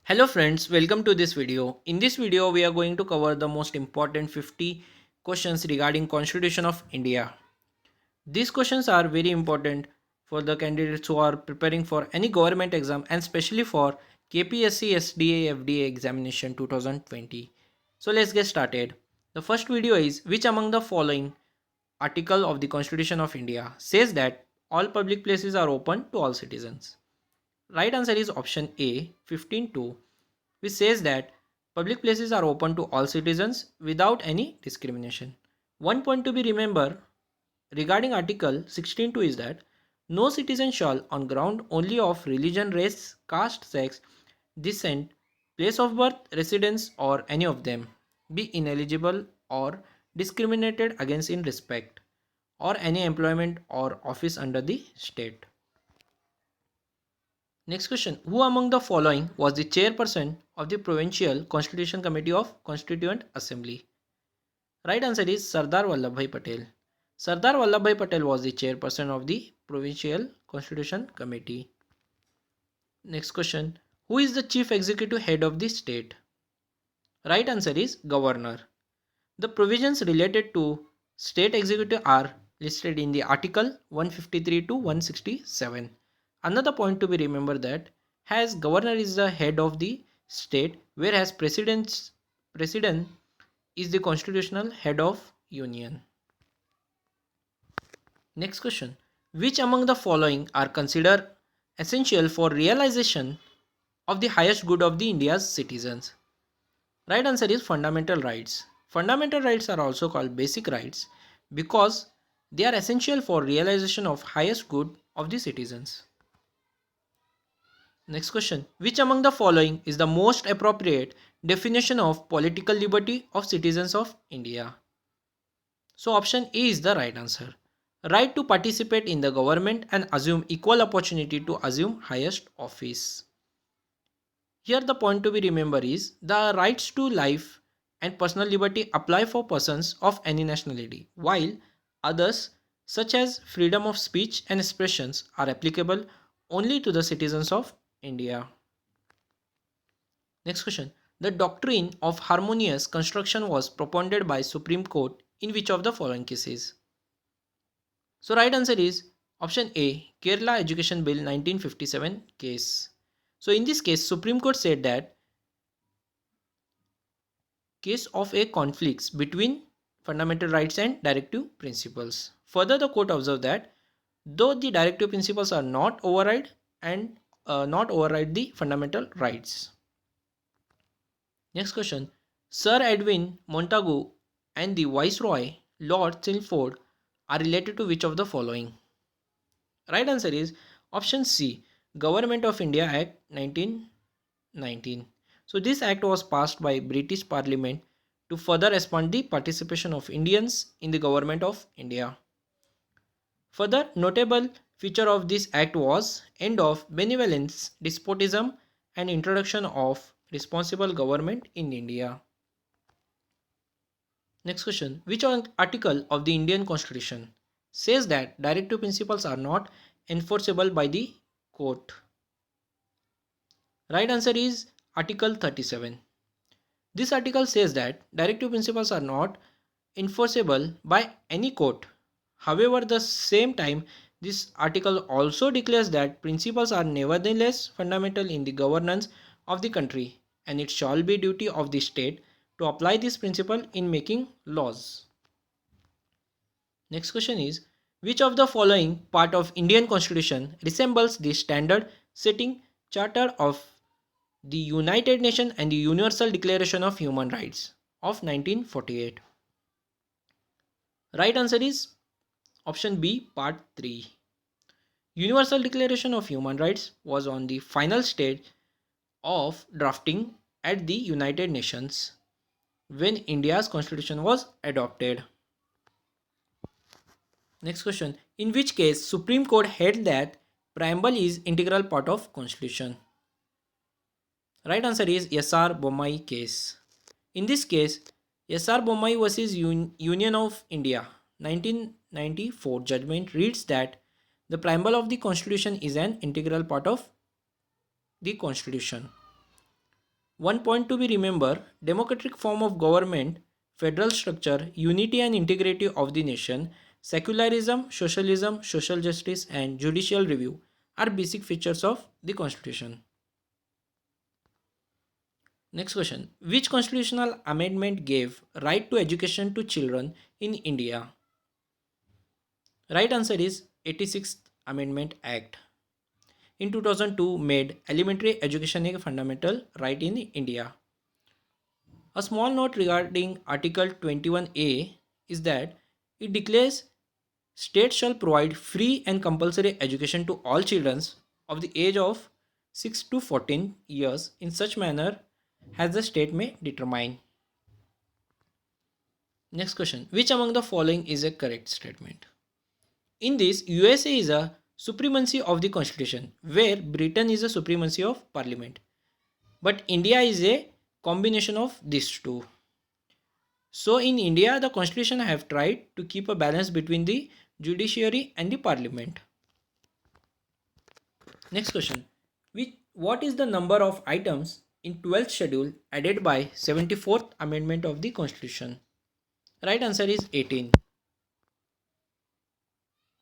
Hello friends, welcome to this video. In this video, we are going to cover the most important 50 questions regarding Constitution of India. These questions are very important for the candidates who are preparing for any government exam and especially for KPSC SDA FDA examination 2020. So let's get started. The first video is which among the following article of the Constitution of India says that all public places are open to all citizens. Right answer is option A 15.2, which says that public places are open to all citizens without any discrimination. One point to be remembered regarding Article 16.2 is that no citizen shall, on ground only of religion, race, caste, sex, descent, place of birth, residence, or any of them, be ineligible or discriminated against in respect or any employment or office under the state. Next question. Who among the following was the chairperson of the Provincial Constitution Committee of Constituent Assembly? Right answer is Sardar Vallabhbhai Patel. Sardar Vallabhbhai Patel was the chairperson of the Provincial Constitution Committee. Next question. Who is the chief executive head of the state? Right answer is governor. The provisions related to state executive are listed in the article 153 to 167. Another point to be remembered that as governor is the head of the state, whereas president is the constitutional head of union. Next question. Which among the following are considered essential for realization of the highest good of the India's citizens? Right answer is fundamental rights. Fundamental rights are also called basic rights because they are essential for realization of highest good of the citizens. Next question. Which among the following is the most appropriate definition of political liberty of citizens of India? So option A is the right answer. Right to participate in the government and assume equal opportunity to assume highest office. Here the point to be remembered is the rights to life and personal liberty apply for persons of any nationality, while others such as freedom of speech and expressions are applicable only to the citizens of India. Next question. The doctrine of harmonious construction was propounded by Supreme Court in which of the following cases? So right answer is option A, Kerala Education Bill 1957 case. So in this case, Supreme Court said that case of a conflicts between fundamental rights and directive principles. Further, the court observed that though the directive principles are not override and not override the fundamental rights. Next question. Sir Edwin Montagu and the Viceroy Lord Chelmsford are related to which of the following? Right answer is option C, Government of India Act 1919. So this act was passed by British Parliament to further expand the participation of Indians in the government of India. Further notable feature of this act was end of benevolence, despotism and introduction of responsible government in India. Next question. Which article of the Indian Constitution says that directive principles are not enforceable by the court? Right answer is Article 37. This article says that directive principles are not enforceable by any court. However, at the same time, this article also declares that principles are nevertheless fundamental in the governance of the country and it shall be duty of the state to apply this principle in making laws. Next question is which of the following part of Indian Constitution resembles the standard setting charter of the United Nations and the Universal Declaration of Human Rights of 1948? Right answer is option B, part 3. Universal Declaration of Human Rights was on the final stage of drafting at the United Nations when India's constitution was adopted. Next question. In which case Supreme Court held that preamble is integral part of constitution? Right answer is S.R. Bommai case. In this case, S.R. Bommai versus Union of India 1994 judgment reads that the preamble of the constitution is an integral part of the constitution. One point to be remembered, democratic form of government, federal structure, unity and integrity of the nation, secularism, socialism, social justice and judicial review are basic features of the constitution. Next question. Which constitutional amendment gave right to education to children in India? Right answer is 86th Amendment Act. In 2002 made elementary education a fundamental right in India. A small note regarding Article 21A is that it declares states shall provide free and compulsory education to all children of the age of 6 to 14 years in such manner as the state may determine. Next question. Which among the following is a correct statement? In this, USA is a supremacy of the constitution, where Britain is a supremacy of parliament. But India is a combination of these two. So in India, the constitution have tried to keep a balance between the judiciary and the parliament. Next question. What is the number of items in 12th schedule added by 74th amendment of the constitution? Right answer is 18.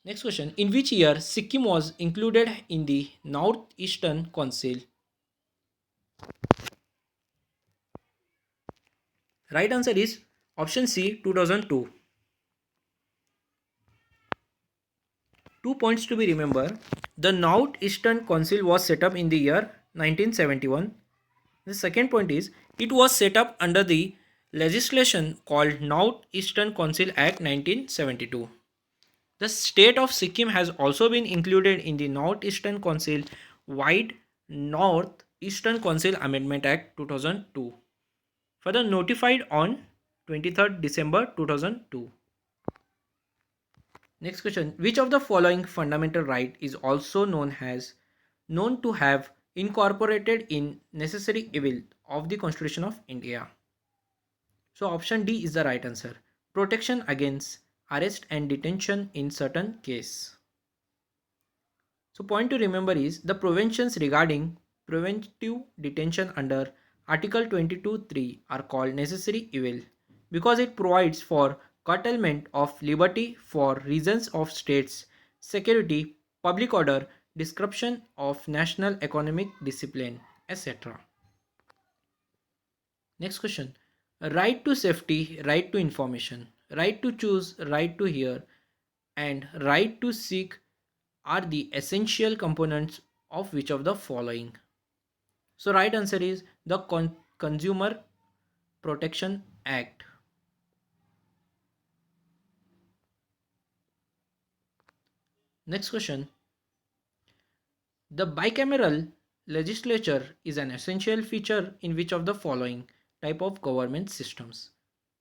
Next question. In which year Sikkim was included in the Northeastern Council? Right answer is option C 2002. 2 points to be remembered. The Northeastern Council was set up in the year 1971. The second point is it was set up under the legislation called Northeastern Council Act 1972. The state of Sikkim has also been included in the Northeastern Council wide Northeastern Council Amendment Act 2002. Further notified on 23rd December 2002. Next question. Which of the following fundamental right is also known to have incorporated in necessary evil of the Constitution of India? So option D is the right answer. Protection against arrest and detention in certain case. So point to remember is the preventions regarding preventive detention under Article 22(3) are called necessary evil because it provides for curtailment of liberty for reasons of states, security, public order, disruption of national economic discipline, etc. Next question. Right to safety, right to information, right to choose, right to hear, and right to seek are the essential components of which of the following? So right answer is the Consumer Protection Act. Next question. The bicameral legislature is an essential feature in which of the following type of government systems?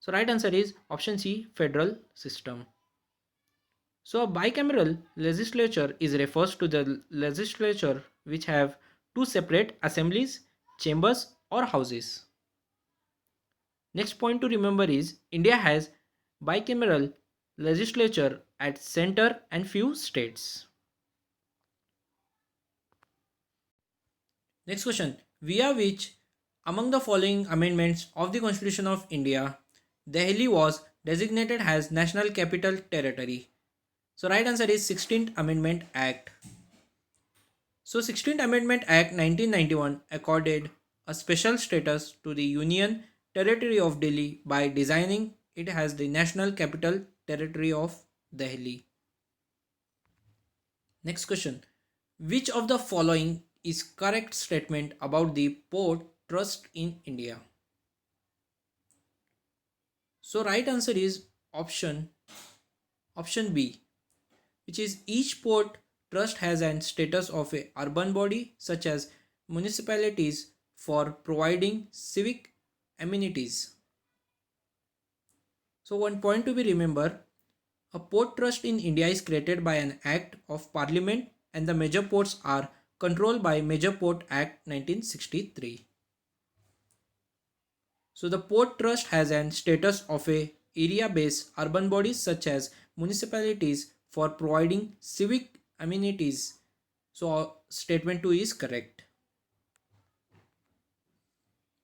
So right answer is option C, federal system. So a bicameral legislature is refers to the legislature which have two separate assemblies, chambers or houses. Next point to remember is India has bicameral legislature at center and few states. Next question. Via which among the following amendments of the Constitution of India, Delhi was designated as National Capital Territory? So right answer is 16th Amendment Act. So 16th Amendment Act 1991 accorded a special status to the Union Territory of Delhi by designing it as the National Capital Territory of Delhi. Next question. Which of the following is correct statement about the port trust in India? So right answer is option B, which is each port trust has an status of a urban body such as municipalities for providing civic amenities. So one point to be remembered, a port trust in India is created by an act of parliament and the major ports are controlled by Major Port Act 1963. So the port trust has an status of a area-based urban bodies such as municipalities for providing civic amenities. So statement 2 is correct.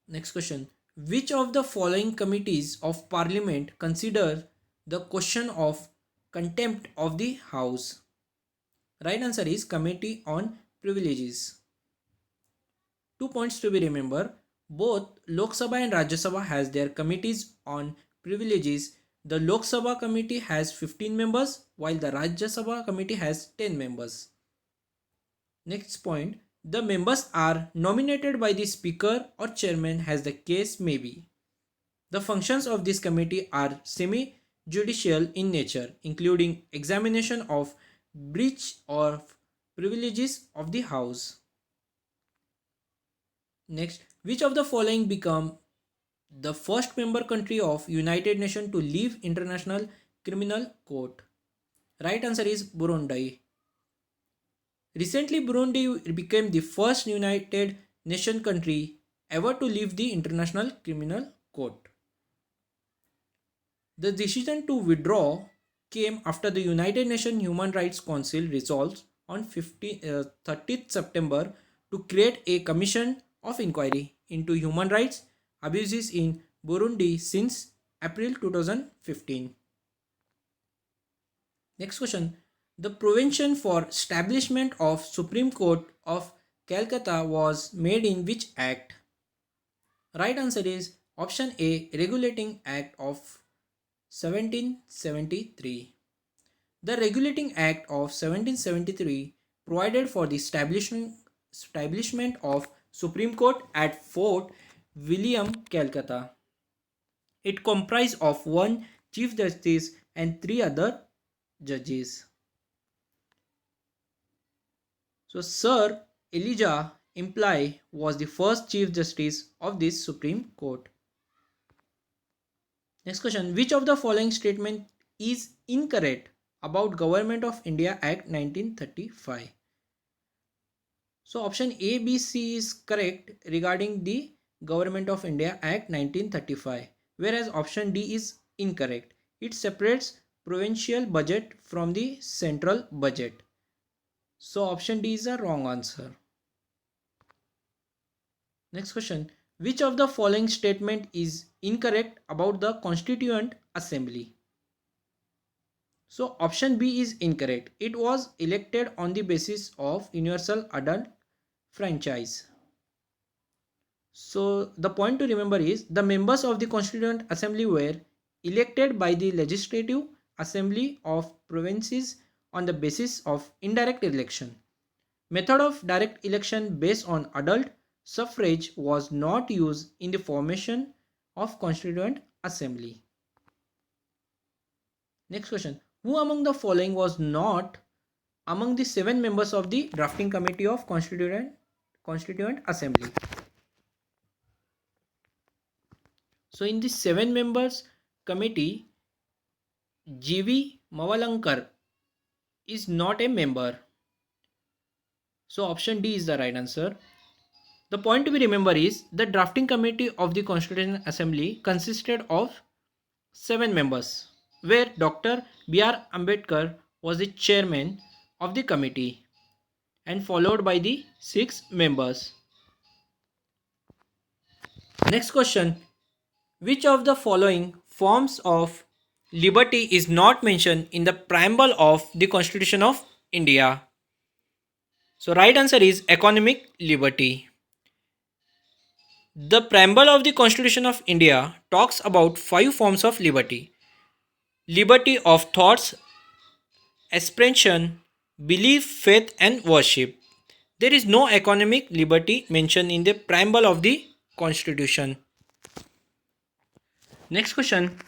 Next question. Which of the following committees of parliament consider the question of contempt of the house? Right answer is Committee on Privileges. 2 points to be remembered. Both Lok Sabha and Rajya Sabha has their committees on privileges. The Lok Sabha committee has 15 members while the Rajya Sabha committee has 10 members. Next point. The members are nominated by the speaker or chairman as the case may be. The functions of this committee are semi-judicial in nature, including examination of breach of privileges of the House. Next, which of the following become the first member country of United Nations to leave International Criminal Court? Right answer is Burundi. Recently, Burundi became the first United Nations country ever to leave the International Criminal Court. The decision to withdraw came after the United Nations Human Rights Council resolved on 30th September to create a commission of inquiry into human rights abuses in Burundi since April 2015. Next question. The provision for establishment of Supreme Court of Calcutta was made in which act? Right answer is option A, Regulating Act of 1773. The Regulating Act of 1773 provided for the establishment of Supreme Court at Fort William, Calcutta. It comprised of one Chief Justice and three other judges. So Sir Elijah Imply was the first Chief Justice of this Supreme Court. Next question. Which of the following statement is incorrect about Government of India Act 1935? So option A, B, C is correct regarding the Government of India Act 1935, whereas option D is incorrect. It separates provincial budget from the central budget. So option D is a wrong answer. Next question. Which of the following statement is incorrect about the Constituent Assembly? So option B is incorrect. It was elected on the basis of universal adult franchise. So the point to remember is the members of the Constituent Assembly were elected by the Legislative Assembly of provinces on the basis of indirect election. Method of direct election based on adult suffrage was not used in the formation of Constituent Assembly. Next question. Who among the following was not among the 7 members of the drafting committee of Constituent Assembly? So in the 7 members committee, G.V. Mavalankar is not a member. So option D is the right answer. The point to be remembered is the drafting committee of the Constituent Assembly consisted of 7 members, where Dr. B.R. Ambedkar was the chairman of the committee and followed by the 6 members. Next question. Which of the following forms of liberty is not mentioned in the preamble of the Constitution of India? So right answer is economic liberty. The preamble of the Constitution of India talks about 5 forms of liberty. Liberty of thoughts, expression, belief, faith and worship. There is no economic liberty mentioned in the preamble of the Constitution. Next question.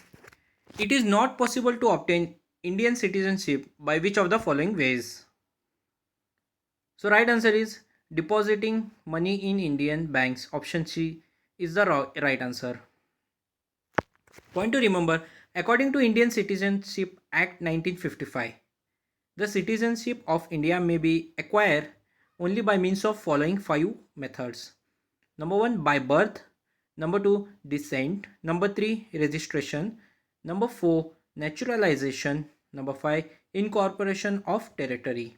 It is not possible to obtain Indian citizenship by which of the following ways? So right answer is depositing money in Indian banks. Option C is the right answer. Point to remember, according to Indian Citizenship Act 1955, the citizenship of India may be acquired only by means of following 5 methods. Number 1, by birth. Number 2, descent. Number 3, registration. Number 4, naturalization. Number 5, incorporation of territory.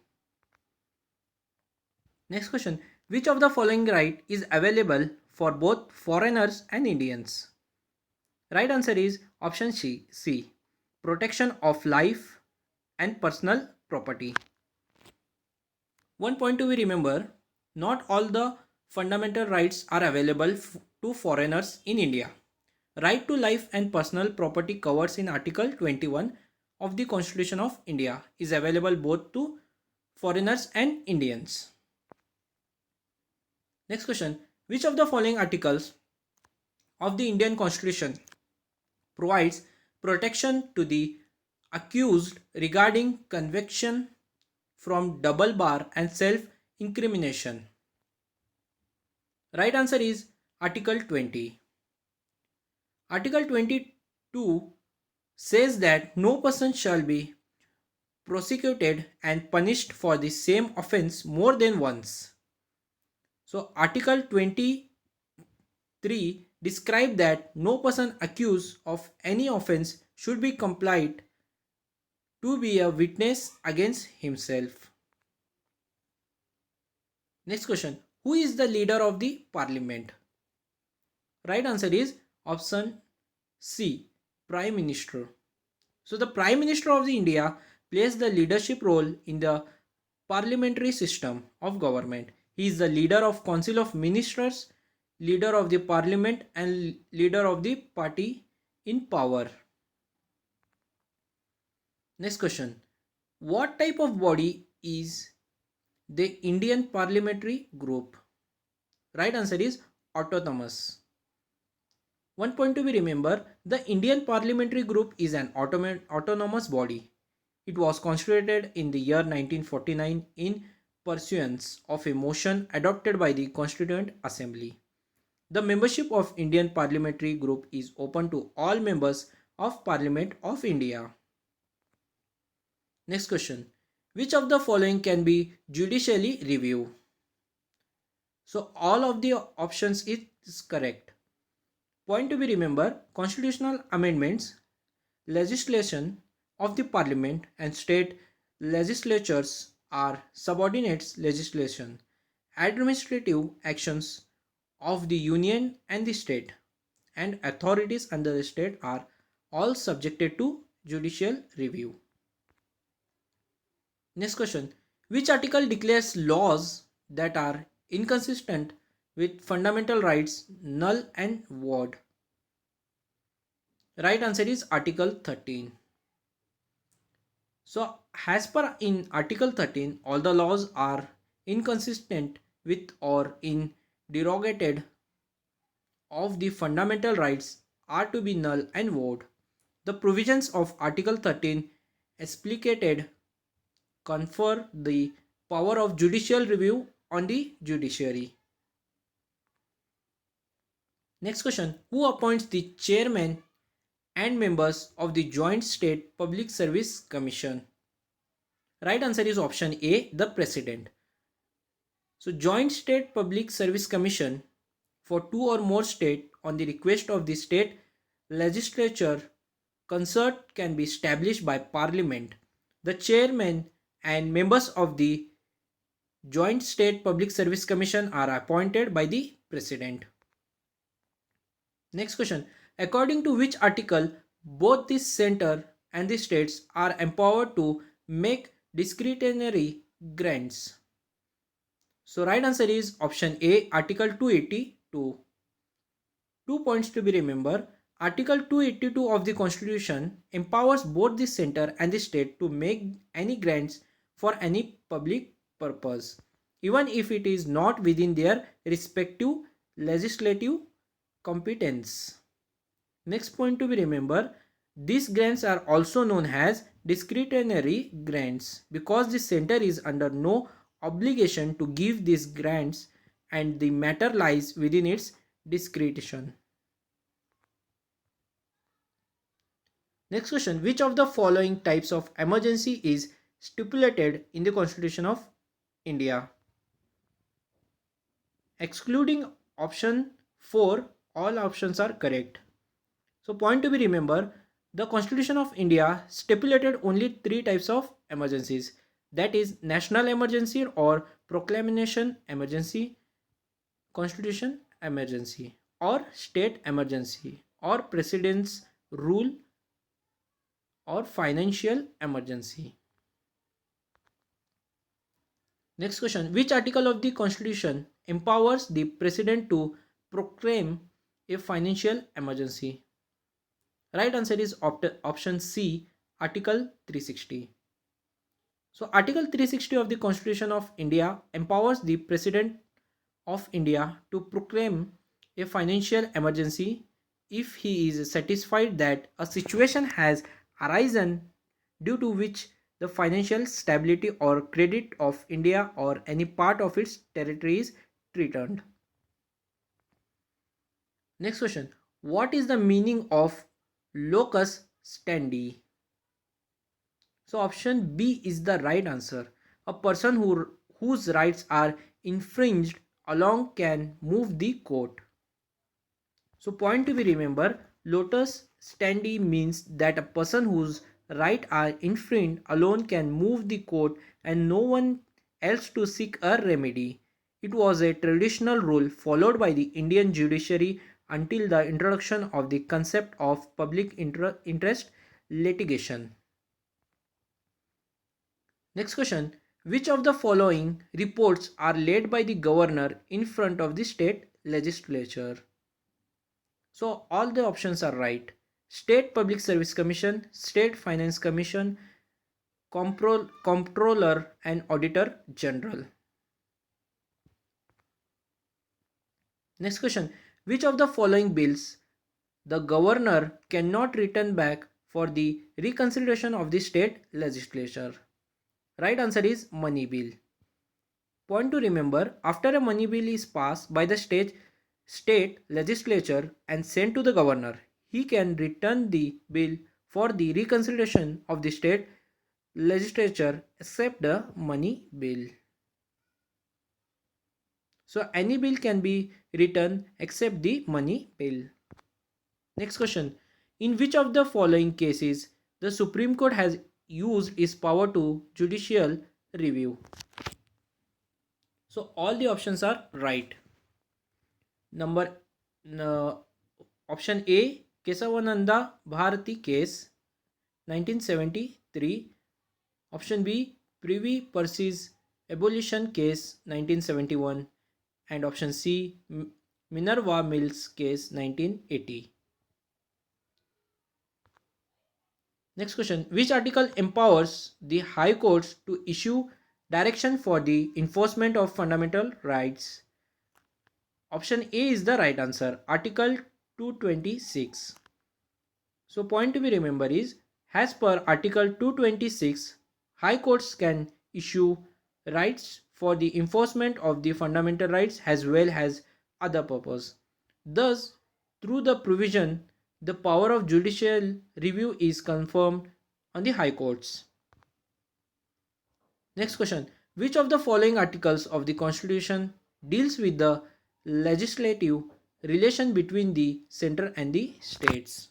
Next question. Which of the following right is available for both foreigners and Indians. Right answer is option C. Protection of life and personal property. One point to be remember, not all the fundamental rights are available to foreigners in India. Right to life and personal property covers in Article 21 of the Constitution of India is available both to foreigners and Indians. Next question, which of the following articles of the Indian Constitution provides protection to the accused regarding conviction from double bar and self incrimination? Right answer is Article 20. Article 22 says that no person shall be prosecuted and punished for the same offense more than once. So Article 23 describe that no person accused of any offense should be compelled to be a witness against himself. Next question, who is the leader of the parliament? Right answer is option C, Prime Minister. So the Prime Minister of the India plays the leadership role in the parliamentary system of government. He is the leader of Council of Ministers, leader of the parliament and leader of the party in power. Next question, what type of body is the Indian Parliamentary Group? Right answer is autonomous. One point to be remember, the Indian Parliamentary Group is an autonomous body. It was constituted in the year 1949 in pursuance of a motion adopted by the Constituent Assembly. The membership of Indian Parliamentary Group is open to all members of Parliament of India. Next question, which of the following can be judicially reviewed? So all of the options is correct. Point to be remember, constitutional amendments, legislation of the parliament and state legislatures are subordinate legislation. Administrative actions of the union and the state and authorities under the state are all subjected to judicial review. Next question, which article declares laws that are inconsistent with fundamental rights null and void? Right answer is Article 13. So as per in Article 13, all the laws are inconsistent with or in derogated of the fundamental rights are to be null and void. The provisions of Article 13 explicated confer the power of judicial review on the judiciary. Next question, who appoints the chairman and members of the Joint State Public Service Commission? Right answer is option A, the President. So Joint State Public Service Commission for two or more states on the request of the state legislature concert can be established by Parliament. The chairman and members of the Joint State Public Service Commission are appointed by the President. Next question, according to which article both the center and the states are empowered to make discretionary grants? So right answer is option A, Article 282. 2 points to be remembered. Article 282 of the Constitution empowers both the center and the state to make any grants for any public purpose, even if it is not within their respective legislative competence. Next point to be remembered, these grants are also known as discretionary grants because the center is under no obligation to give these grants and the matter lies within its discretion. Next question, which of the following types of emergency is stipulated in the Constitution of India? Excluding option 4, all options are correct. So point to be remembered, the Constitution of India stipulated only 3 types of emergencies, that is national emergency or proclamation emergency constitution emergency or state emergency or president's rule or financial emergency. Next question. Which article of the Constitution empowers the President to proclaim a financial emergency? Right answer is option C, Article 360. So, Article 360 of the Constitution of India empowers the President of India to proclaim a financial emergency if he is satisfied that a situation has arisen due to which the financial stability or credit of India or any part of its territory is threatened. Next question. What is the meaning of locus standi? So option B is the right answer. A person whose rights are infringed alone can move the court. So point to be remember, lotus standi means that a person whose rights are infringed alone can move the court and no one else to seek a remedy. It was a traditional rule followed by the Indian judiciary until the introduction of the concept of public interest litigation. Next question. Which of the following reports are laid by the governor in front of the state legislature? So all the options are right. State Public Service Commission, State Finance Commission, Comptroller and Auditor General. Next question. Which of the following bills the governor cannot return back for the reconsideration of the state legislature? Right answer is money bill. Point to remember, after a money bill is passed by the state legislature and sent to the governor, he can return the bill for the reconsideration of the state legislature except the money bill. So any bill can be returned except the money bill. Next question. In which of the following cases the Supreme Court has used its power to judicial review? So all the options are right. Number option A, Kesavananda Bharati case 1973. Option B, Privy Purses abolition case 1971. And option C, Minerva Mills case 1980. Next question. Which article empowers the High Courts to issue direction for the enforcement of fundamental rights? Option A is the right answer. Article 226. So point to be remember is, as per Article 226, High Courts can issue rights for the enforcement of the fundamental rights as well as other purpose. Thus, through the provision, the power of judicial review is confirmed on the High Courts. Next question. Which of the following articles of the Constitution deals with the legislative relation between the center and the states?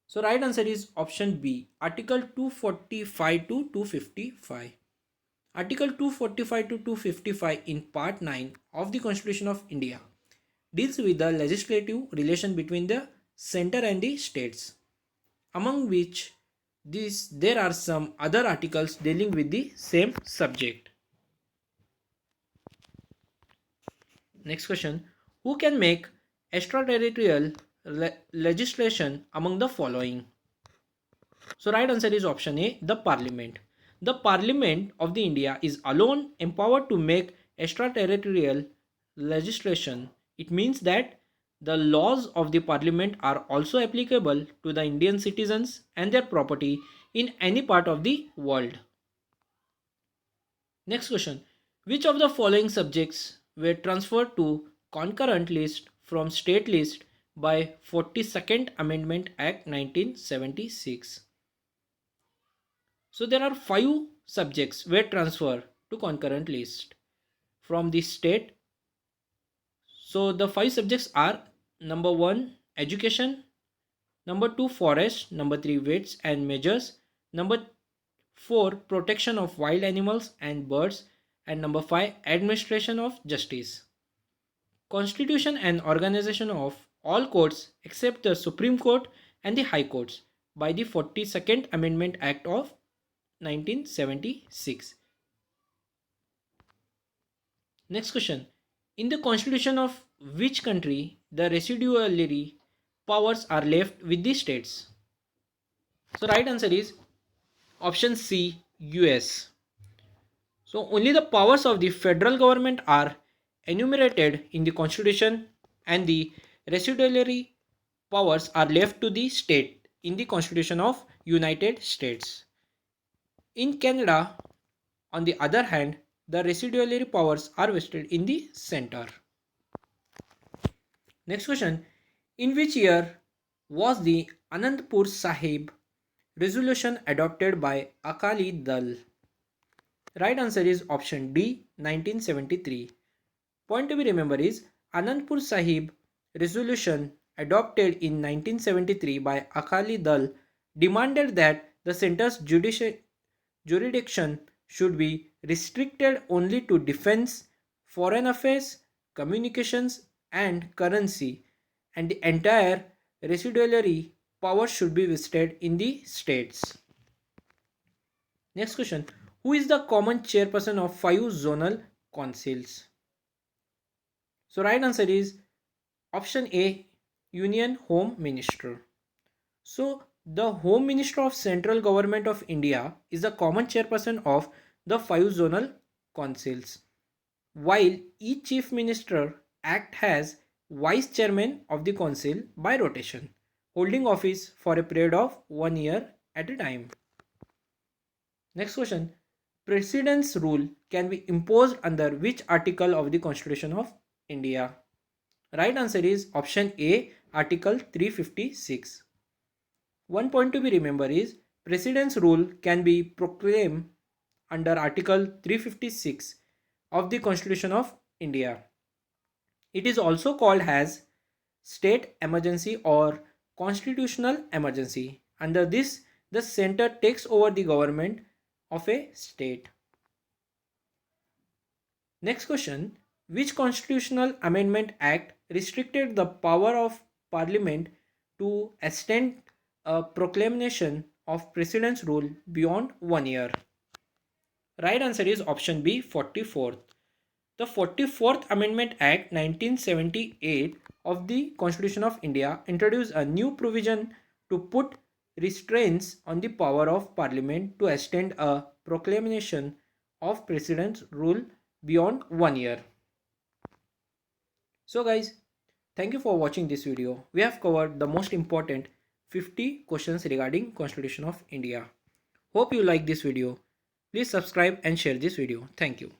So right answer is option B, Article 245 to 255. Article 245 to 255 in Part 9 of the Constitution of India deals with the legislative relation between the center and the states, among which there are some other articles dealing with the same subject. Next question. Who can make extraterritorial legislation among the following? So right answer is option A, the Parliament. The Parliament of the India is alone empowered to make extraterritorial legislation. It means that the laws of the Parliament are also applicable to the Indian citizens and their property in any part of the world. Next question. Which of the following subjects were transferred to concurrent list from state list by 42nd Amendment Act 1976? So there are 5 subjects were transferred to concurrent list from the state. So the 5 subjects are: number 1, education; number 2, forest; number 3, weights and measures; number 4, protection of wild animals and birds; and number 5, administration of justice. Constitution and organization of all courts except the Supreme Court and the High Courts by the 42nd Amendment Act of 1976. Next question. In the constitution of which country the residuary powers are left with the states? So right answer is option C, US. So only the powers of the federal government are enumerated in the constitution and the residuary powers are left to the state in the constitution of United States. In Canada, on the other hand, the residuary powers are vested in the center. Next question. In which year was the Anandpur Sahib resolution adopted by Akali Dal? Right answer is option D, 1973. Point to be remembered is Anandpur Sahib resolution adopted in 1973 by Akali Dal demanded that the center's jurisdiction should be restricted only to defense, foreign affairs, communications, and currency, and the entire residuary power should be vested in the states. Next question. Who is the common chairperson of 5 zonal councils? So right answer is option A, Union Home Minister. So the Home Minister of Central Government of India is the common chairperson of the 5 zonal councils, while each chief minister act as vice chairman of the council by rotation, holding office for a period of 1 year at a time. Next question. President's rule can be imposed under which article of the Constitution of India? Right answer is option A, Article 356. One point to be remembered is President's rule can be proclaimed under Article 356 of the Constitution of India. It is also called as state emergency or constitutional emergency. Under this, the center takes over the government of a state. Next question. Which Constitutional Amendment Act restricted the power of Parliament to extend a proclamation of President's rule beyond 1 year? Right answer is option B, 44th. The 44th Amendment Act 1978 of the Constitution of India introduced a new provision to put restraints on the power of Parliament to extend a proclamation of President's rule beyond 1 year. So guys, thank you for watching this video. We have covered the most important 50 questions regarding Constitution of India. Hope you like this video. Please subscribe and share this video. Thank you.